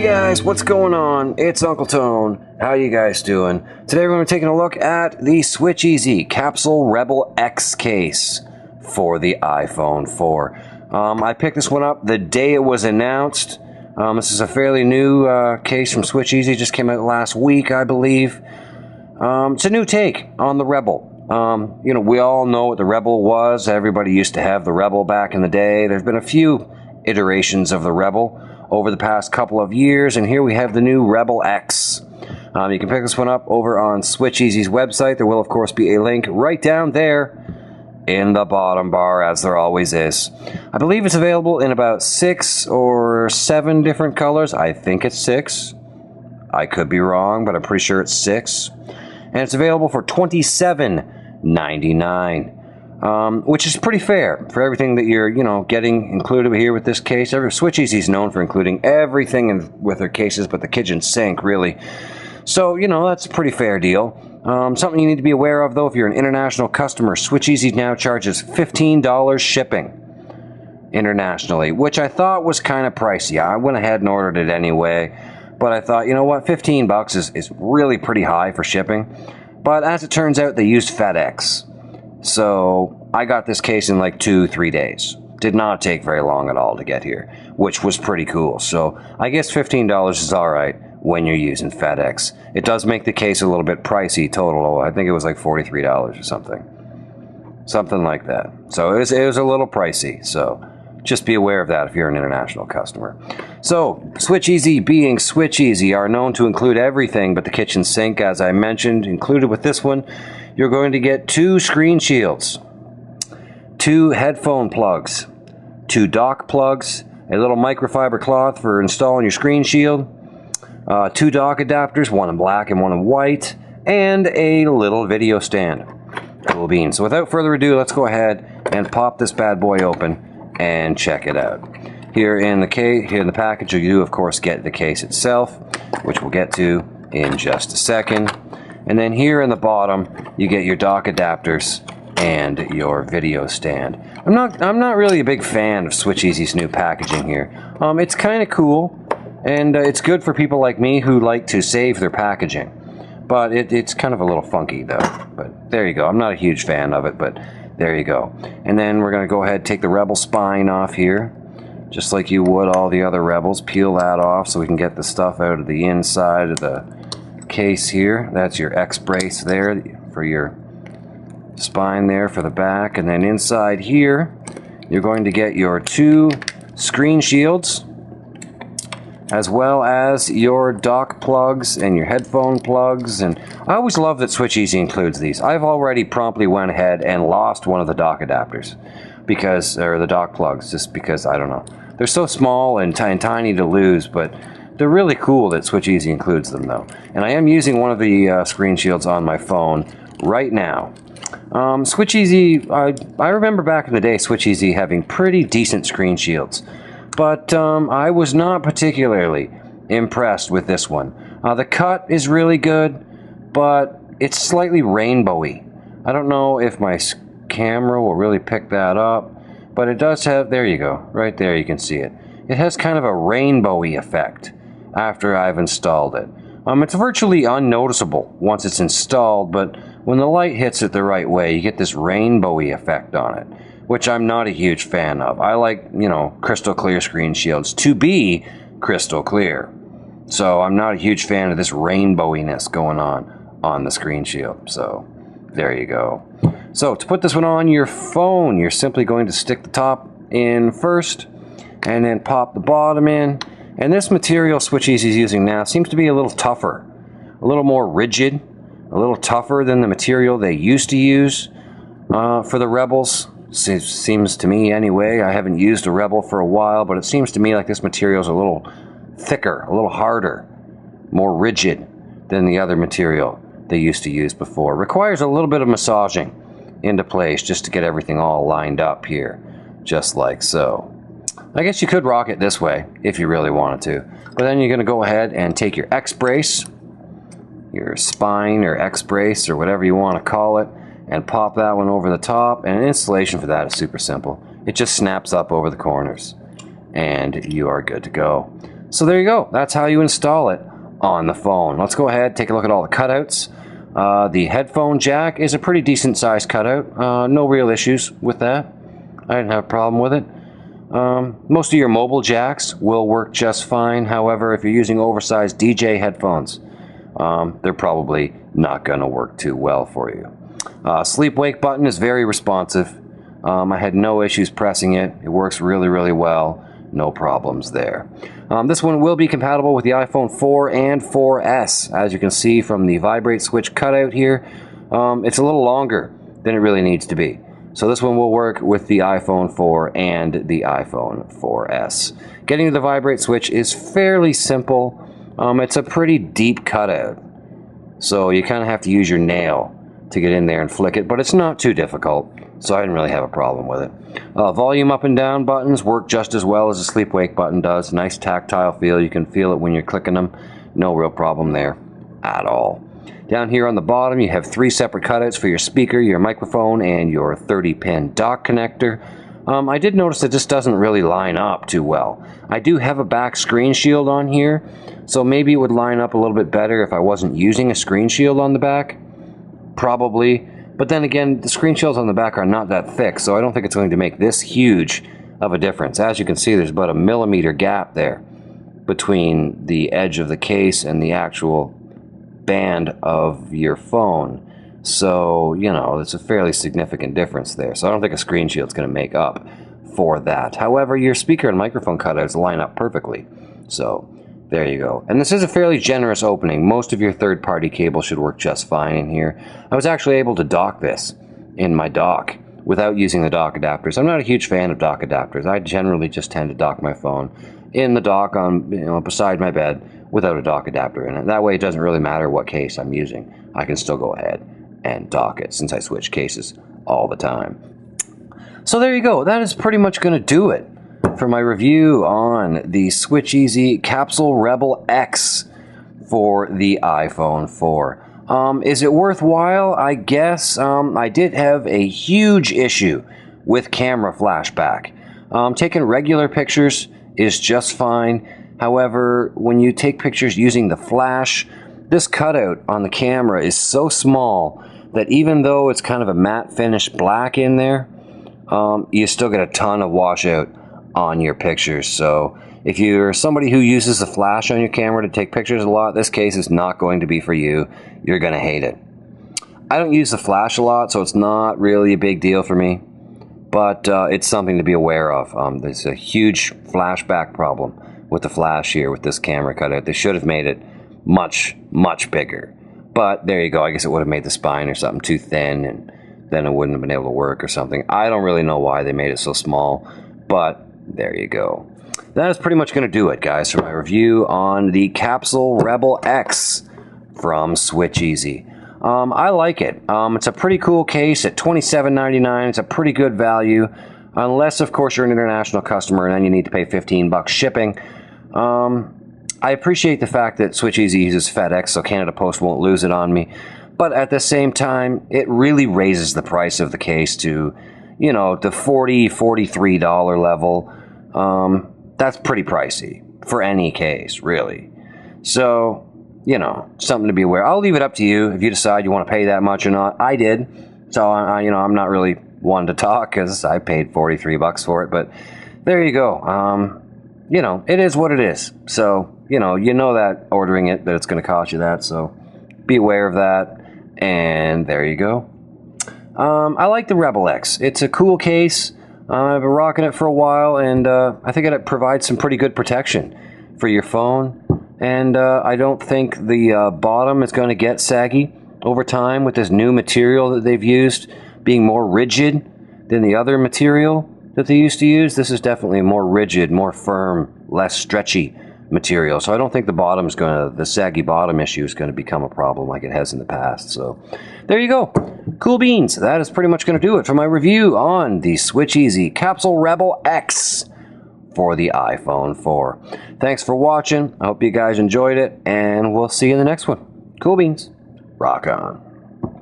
Hey guys, what's going on? It's Uncle Tone. How you guys doing? Today we're going to be taking a look at the Switcheasy Capsule Rebel X case for the iPhone 4. I picked this one up the day it was announced. This is a fairly new case from Switcheasy. Just came out last week, I believe. It's a new take on the Rebel. You know, we all know what the Rebel was. Everybody used to have the Rebel back in the day. There's been a few iterations of the Rebel over the past couple of years, and here we have the new Rebel X. You can pick this one up over on Switcheasy's website. There will, of course, be a link right down there in the bottom bar, as there always is. I believe it's available in about 6 or 7 different colors. I think it's 6. I could be wrong, but I'm pretty sure it's 6. And it's available for $27.99. Which is pretty fair for everything that you're, getting included here with this case. Switcheasy is known for including everything with their cases but the kitchen sink, really. So, that's a pretty fair deal. Something you need to be aware of, though, if you're an international customer, Switcheasy now charges $15 shipping internationally, which I thought was kind of pricey. I went ahead and ordered it anyway, but I thought, you know what, $15 is really pretty high for shipping. But as it turns out, they used FedEx. So I got this case in like 2-3 days. Did not take very long at all to get here, which was pretty cool. So I guess $15 is alright when you're using FedEx. It does make the case a little bit pricey total. I think it was like $43 or something. Something like that. So it was a little pricey. So just be aware of that if you're an international customer. So, Switcheasy being Switcheasy are known to include everything but the kitchen sink, as I mentioned. Included with this one, you're going to get 2 screen shields, 2 headphone plugs, 2 dock plugs, a little microfiber cloth for installing your screen shield, 2 dock adapters, one in black and one in white, and a little video stand. Cool beans. So without further ado, let's go ahead and pop this bad boy open and check it out. Here in the package, you do, of course, get the case itself, which we'll get to in just a second. And then here in the bottom, you get your dock adapters and your video stand. I'm not really a big fan of Switcheasy's new packaging here. It's kind of cool, and it's good for people like me who like to save their packaging. But it's kind of a little funky, though. But there you go. I'm not a huge fan of it, but there you go. And then we're going to go ahead and take the Rebel spine off here, just like you would all the other Rebels. Peel that off so we can get the stuff out of the inside of the case here. That's your X brace there for your spine there for the back. And then inside here, you're going to get your 2 screen shields, as well as your dock plugs and your headphone plugs. And I always love that Switcheasy includes these. I've already promptly went ahead and lost one of the dock adapters, or the dock plugs, just because, I don't know. They're so small and tiny to lose, but they're really cool that Switcheasy includes them, though. And I am using one of the screen shields on my phone right now. Switcheasy, I remember back in the day, Switcheasy having pretty decent screen shields. But I was not particularly impressed with this one. The cut is really good, but it's slightly rainbowy. I don't know if my camera will really pick that up, but it does have, there you go, right there you can see it. It has kind of a rainbowy effect after I've installed it. It's virtually unnoticeable once it's installed, but when the light hits it the right way, you get this rainbowy effect on it, which I'm not a huge fan of. I like, crystal clear screen shields to be crystal clear. So I'm not a huge fan of this rainbowiness going on the screen shield. So there you go. So to put this one on your phone, you're simply going to stick the top in first and then pop the bottom in. And this material Switcheasy is using now seems to be a little tougher, a little more rigid, a little tougher than the material they used to use for the Rebels. Seems to me anyway. I haven't used a Rebel for a while, but it seems to me like this material is a little thicker, a little harder, more rigid than the other material they used to use before. Requires a little bit of massaging into place just to get everything all lined up here, just like so. I guess you could rock it this way if you really wanted to, but then you're going to go ahead and take your X brace, your spine or X brace or whatever you want to call it, and pop that one over the top. And an installation for that is super simple. It just snaps up over the corners and you are good to go. So there you go. That's how you install it on the phone. Let's go ahead, take a look at all the cutouts. The headphone jack is a pretty decent sized cutout. No real issues with that. I didn't have a problem with it. Most of your mobile jacks will work just fine. However, if you're using oversized DJ headphones, they're probably not going to work too well for you. Sleep-wake button is very responsive. I had no issues pressing it. It works really, really well. No problems there. This one will be compatible with the iPhone 4 and 4S. As you can see from the vibrate switch cutout here, it's a little longer than it really needs to be. So this one will work with the iPhone 4 and the iPhone 4S. Getting to the vibrate switch is fairly simple. It's a pretty deep cutout, so you kind of have to use your nail to get in there and flick it, but it's not too difficult, so I didn't really have a problem with it. Volume up and down buttons work just as well as the sleep wake button does. Nice tactile feel. You can feel it when you're clicking them. No real problem there at all. Down here on the bottom, you have 3 separate cutouts for your speaker, your microphone, and your 30-pin dock connector. I did notice that this doesn't really line up too well. I do have a back screen shield on here, so maybe it would line up a little bit better if I wasn't using a screen shield on the back. Probably. But then again, the screen shields on the back are not that thick, so I don't think it's going to make this huge of a difference. As you can see, there's about a millimeter gap there between the edge of the case and the actual band of your phone. So, you know, it's a fairly significant difference there. So I don't think a screen shield's going to make up for that. However, your speaker and microphone cutouts line up perfectly. So there you go. And this is a fairly generous opening. Most of your third-party cable should work just fine in here. I was actually able to dock this in my dock without using the dock adapters. I'm not a huge fan of dock adapters. I generally just tend to dock my phone in the dock on, you know, beside my bed without a dock adapter in it. That way it doesn't really matter what case I'm using. I can still go ahead and dock it since I switch cases all the time. So there you go. That is pretty much going to do it for my review on the Switcheasy Capsule Rebel X for the iPhone 4. Is it worthwhile? I guess. I did have a huge issue with camera flashback. Taking regular pictures is just fine. However, when you take pictures using the flash, this cutout on the camera is so small that even though it's kind of a matte finish black in there, you still get a ton of washout on your pictures. So if you're somebody who uses the flash on your camera to take pictures a lot, this case is not going to be for you. You're going to hate it. I don't use the flash a lot, so it's not really a big deal for me, but it's something to be aware of. There's a huge flashback problem with the flash here with this camera cutout. They should have made it much, much bigger. But there you go. I guess it would have made the spine or something too thin, and then it wouldn't have been able to work or something. I don't really know why they made it so small, but there you go. That is pretty much going to do it, guys, for my review on the Capsule Rebel X from Switcheasy. I like it. It's a pretty cool case at $27.99. It's a pretty good value, unless, of course, you're an international customer, and then you need to pay $15 shipping. I appreciate the fact that Switcheasy uses FedEx, so Canada Post won't lose it on me. But at the same time, it really raises the price of the case to, you know, the $40, $43 level. That's pretty pricey for any case, really. So, you know, something to be aware. I'll leave it up to you if you decide you want to pay that much or not. I did. So, you know, I'm not really one to talk because I paid $43 for it. But there you go. You know, it is what it is. So, you know that ordering it, that it's going to cost you that. So be aware of that. And there you go. I like the Rebel X. It's a cool case. I've been rocking it for a while, and I think it provides some pretty good protection for your phone. And I don't think the bottom is going to get saggy over time with this new material that they've used being more rigid than the other material that they used to use. This is definitely a more rigid, more firm, less stretchy material. So I don't think the saggy bottom issue is going to become a problem like it has in the past. So there you go. Cool beans. That is pretty much going to do it for my review on the Switcheasy Capsule Rebel X for the iPhone 4. Thanks for watching. I hope you guys enjoyed it, and we'll see you in the next one. Cool beans. Rock on.